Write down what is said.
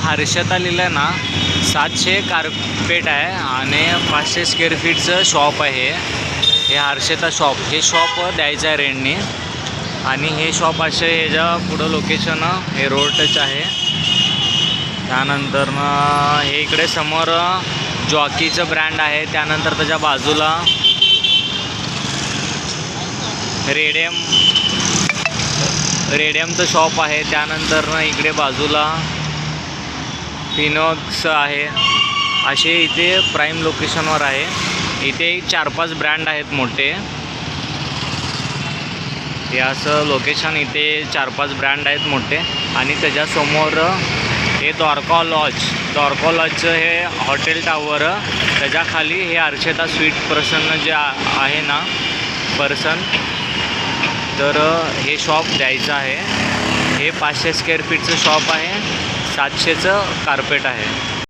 हर्षदा लिहिलं आहे ना 700 कार्पेट आहे आणि 500 स्क्वेअर फीटचं शॉप आहे. हे हर्षदा शॉप, हे शॉप द्यायचं आहे रेंटनी. आणि हे शॉप असे ह्याच्या पुढं लोकेशन हे रोड टच आहे. त्यानंतर हे इकडे समोर जॉकीचं ब्रँड आहे. त्यानंतर त्याच्या बाजूला रेडियमचं शॉप आहे. त्यानंतर इकडे बाजूला फिनॉक्स आहे. असे इथे प्राईम लोकेशनवर आहे. इथे 4-5 ब्रँड आहेत मोठे. हे असं लोकेशन, इथे 4-5 ब्रँड आहेत मोठे. आणि त्याच्यासमोर हे द्वारका लॉजचं हे हॉटेल टावर. त्याच्याखाली हे हर्षदा स्वीट प्रसन्न जे आहे ना पर्सन, तर हे शॉप द्यायचं आहे. हे 500 स्क्वेअर फीटचं शॉप आहे. 700चं कार्पेट आहे.